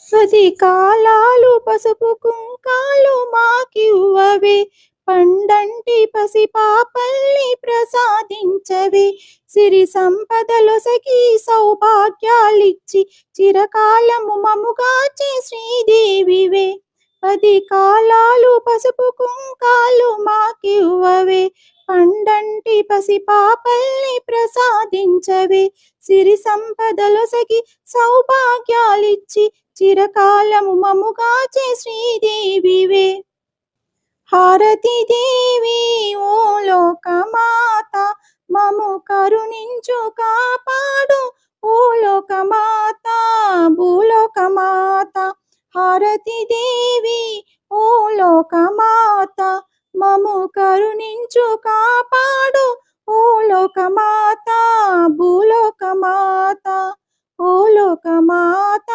10 కాలాలు పసుపు కుంకాలు మాకివ్వవే, పండంటి పసిపాపల్ని ప్రసాదించవే, సిరి సంపదలొసగి సౌభాగ్యాలిచ్చి చిరకాలము మముగాచే శ్రీదేవివే. 10 కాలాలు పసుపు కుంకాలు మాకివ్వవే, పండంటి పసిపాపల్ని ప్రసాదించవే, సిరి సంపదలొసగి సౌభాగ్యాలిచ్చి చిరకాలము మముగాచే శ్రీదేవివే. హారతి దేవి ఓ లోకమాత, మము కరుణించు కాపాడు ఓ లోకమాత, భూలోకమాత. హారతి దేవి ఓ లోకమాత, మము కరుణించు కాపాడు ఓ లోకమాత, భూలోకమాత, ఓ లోకమాత,